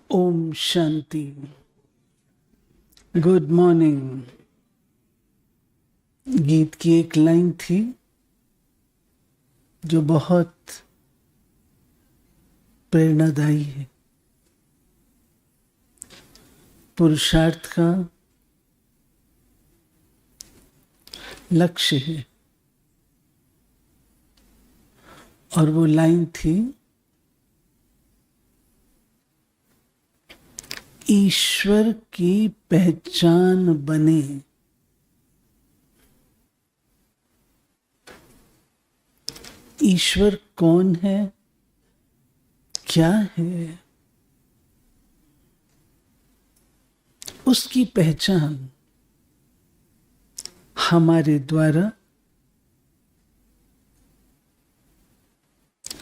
Om Shanti. Good morning. गीत की एक लाइन थी जो बहुत प्रेरणादायी है। पुरुषार्थ का लक्ष्य है और वो लाइन थी, ईश्वर की पहचान बने। ईश्वर कौन है, क्या है, उसकी पहचान हमारे द्वारा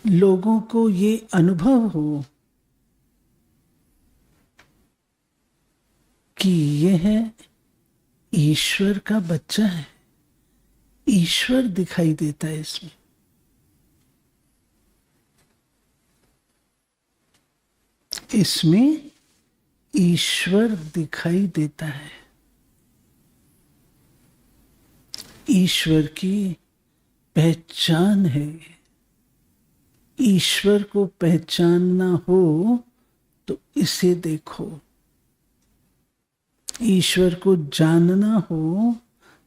लोगों को ये अनुभव हो कि यह ईश्वर का बच्चा है। ईश्वर दिखाई देता है इसमें। इसमें ईश्वर दिखाई देता है। ईश्वर की पहचान है। ईश्वर को पहचानना हो तो इसे देखो। ईश्वर को जानना हो,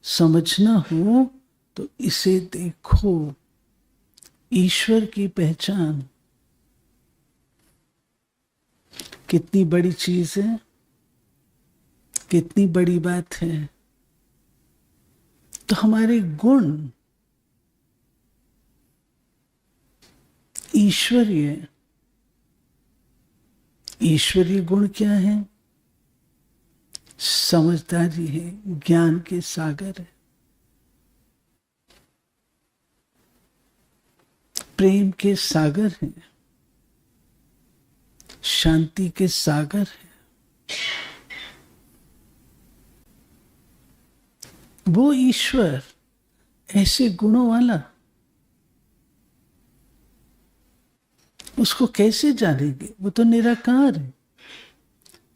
समझना हो तो इसे देखो। ईश्वर की पहचान कितनी बड़ी चीज है, कितनी बड़ी बात है। तो हमारे गुण ईश्वरीय गुण क्या है? समझदारी है, ज्ञान के सागर है, प्रेम के सागर है, शांति के सागर है। वो ईश्वर ऐसे गुणों वाला, उसको कैसे जानेंगे? वो तो निराकार है,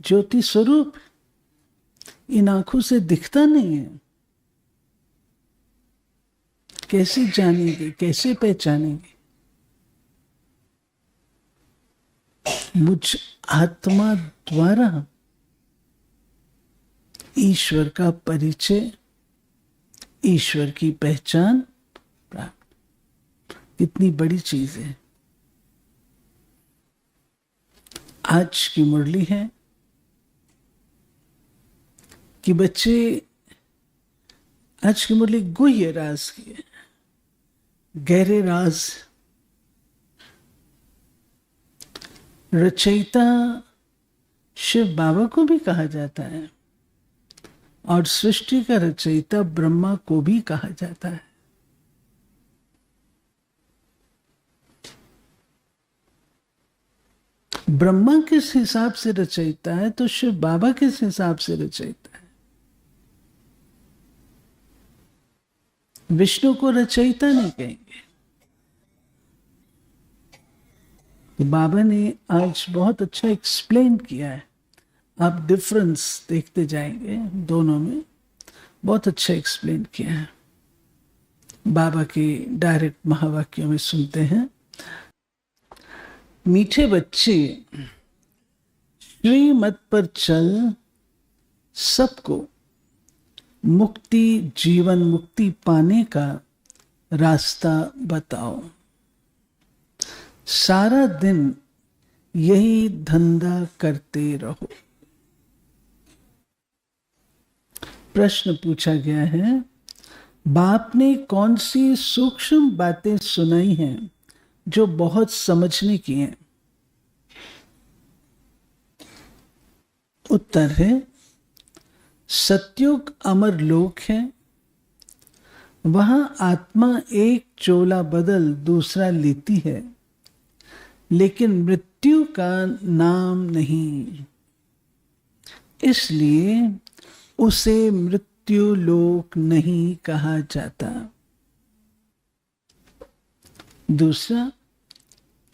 ज्योति स्वरूप है, इन आंखों से दिखता नहीं है। कैसे जानेंगे, कैसे पहचानेंगे? मुझ आत्मा द्वारा ईश्वर का परिचय, ईश्वर की पहचान प्राप्त। कितनी बड़ी चीज है। आज की मुरली है कि बच्चे, आज की मुरली गुह्य राज की है, गहरे राज। रचयिता शिव बाबा को भी कहा जाता है और सृष्टि का रचयिता ब्रह्मा को भी कहा जाता है। ब्रह्मा किस हिसाब से रचयिता है तो शिव बाबा किस हिसाब से रचयिता है? विष्णु को रचयिता नहीं कहेंगे। तो बाबा ने आज बहुत अच्छा एक्सप्लेन किया है। आप डिफरेंस देखते जाएंगे दोनों में। बहुत अच्छा एक्सप्लेन किया है। बाबा के डायरेक्ट महावाक्यों में सुनते हैं। मीठे बच्चे, श्रीमत पर चल, सबको मुक्ति, जीवन मुक्ति पाने का रास्ता बताओ। सारा दिन यही धंधा करते रहो। प्रश्न पूछा गया है, बाप ने कौन सी सूक्ष्म बातें सुनाई हैं जो बहुत समझने की हैं? उत्तर है, सतयुग अमर लोक है। वहां आत्मा एक चोला बदल दूसरा लेती है, लेकिन मृत्यु का नाम नहीं। इसलिए उसे मृत्यु लोक नहीं कहा जाता। दूसरा,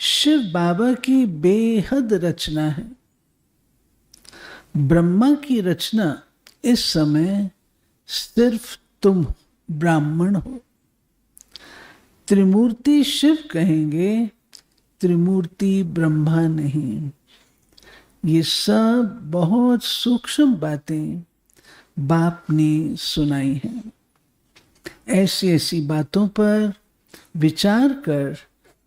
शिव बाबा की बेहद रचना है। ब्रह्मा की रचना इस समय सिर्फ तुम ब्राह्मण हो। त्रिमूर्ति शिव कहेंगे, त्रिमूर्ति ब्रह्मा नहीं। ये सब बहुत सूक्ष्म बातें बाप ने सुनाई हैं। ऐसी ऐसी बातों पर विचार कर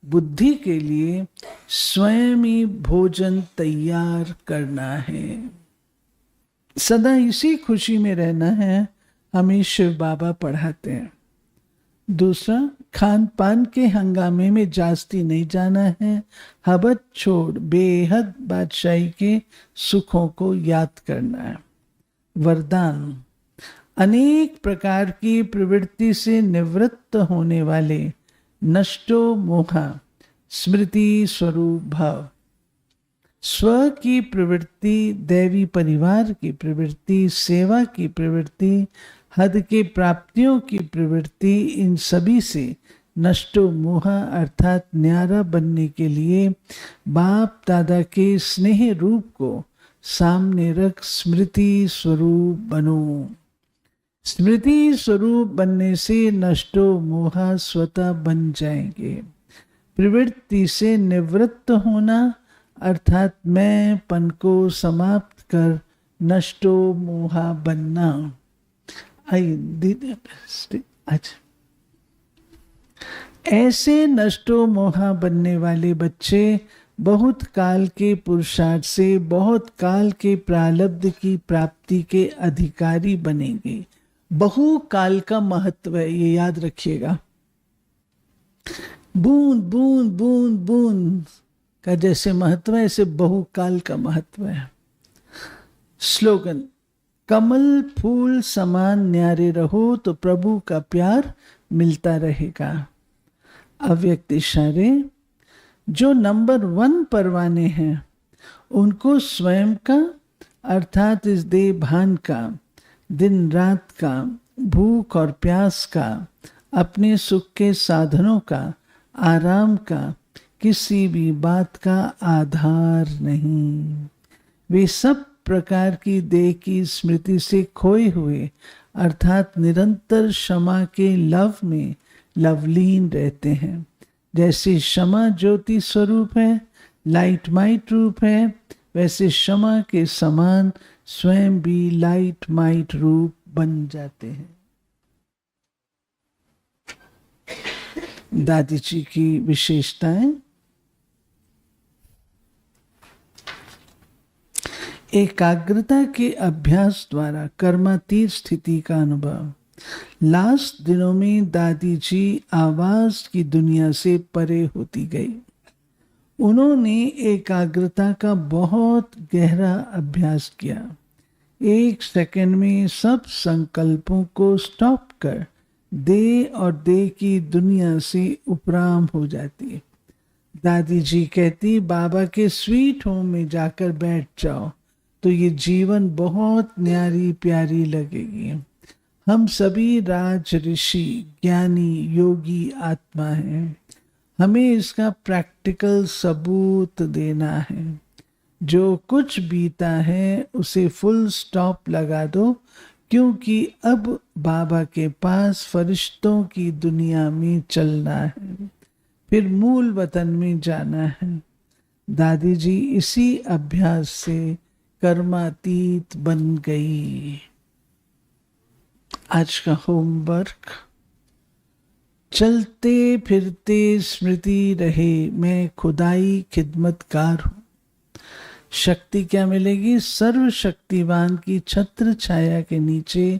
बुद्धि के लिए स्वयं ही भोजन तैयार करना है। सदा इसी खुशी में रहना है, हमें शिव बाबा पढ़ाते हैं। दूसरा, खान पान के हंगामे में जास्ती नहीं जाना है। हबत छोड़ बेहद बादशाही के सुखों को याद करना है। वरदान, अनेक प्रकार की प्रवृत्ति से निवृत्त होने वाले नष्टो मोहा स्मृति स्वरूप भव। स्व की प्रवृत्ति, दैवी परिवार की प्रवृत्ति, सेवा की प्रवृत्ति, हद के प्राप्तियों की प्रवृत्ति, इन सभी से नष्टो मोहा अर्थात न्यारा बनने के लिए बाप दादा के स्नेह रूप को सामने रख स्मृति स्वरूप बनो। स्मृति स्वरूप बनने से नष्टो मोहा स्वतः बन जाएंगे। प्रवृत्ति से निवृत्त होना अर्थात मैं पन को समाप्त कर नष्टो मोहा बनना। आज ऐसे नष्टो मोहा बनने वाले बच्चे बहुत काल के पुरुषार्थ से बहुत काल के प्रारब्ध की प्राप्ति के अधिकारी बनेंगे। बहु काल का महत्व है, ये याद रखिएगा। बूंद बूंद बूंद बूंद का जैसे महत्व है, ऐसे बहुकाल का महत्व है। स्लोगन, कमल फूल समान न्यारे रहो तो प्रभु का प्यार मिलता रहेगा। अव्यक्त इशारे, जो नंबर 1 परवाने हैं उनको स्वयं का अर्थात इस देह भान का, दिन रात का, भूख और प्यास का, अपने सुख के साधनों का, आराम का, किसी भी बात का आधार नहीं। वे सब प्रकार की देह की स्मृति से खोए हुए अर्थात निरंतर क्षमा के लव में लवलीन रहते हैं। जैसे क्षमा ज्योति स्वरूप है, लाइट माइट रूप है, वैसे क्षमा के समान स्वयं भी लाइट माइट रूप बन जाते हैं। दादी जी की विशेषताएं, एकाग्रता के अभ्यास द्वारा कर्मातीत स्थिति का अनुभव। लास्ट दिनों में दादी जी आवाज की दुनिया से परे होती गई। उन्होंने एकाग्रता का बहुत गहरा अभ्यास किया। 1 सेकंड में सब संकल्पों को स्टॉप कर दे और दे की दुनिया से उपराम हो जाती। दादी जी कहती, बाबा के स्वीट होम में जाकर बैठ जाओ तो ये जीवन बहुत न्यारी प्यारी लगेगी। हम सभी राज ऋषि, ज्ञानी, योगी आत्मा हैं। हमें इसका प्रैक्टिकल सबूत देना है। जो कुछ बीता है उसे फुल स्टॉप लगा दो, क्योंकि अब बाबा के पास फरिश्तों की दुनिया में चलना है, फिर मूल वतन में जाना है। दादी जी इसी अभ्यास से कर्मातीत बन गई। आज का होमवर्क, चलते फिरते स्मृति रहे मैं खुदाई खिदमतकार हूँ। शक्ति क्या मिलेगी? सर्वशक्तिवान की छत्र छाया के नीचे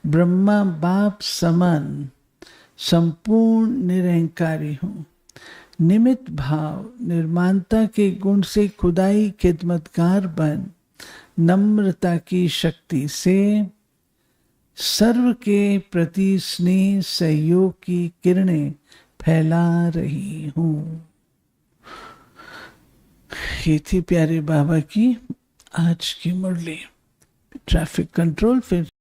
ब्रह्मा बाप समान संपूर्ण निरहंकारी हूँ। निमित्त भाव निर्माणता के गुण से खुदाई खिदमतकार बन नम्रता की शक्ति से सर्व के प्रति स्नेह सहयोग की किरणें फैला रही हूँ। ये थी प्यारे बाबा की आज की मुरली। ट्रैफिक कंट्रोल फिर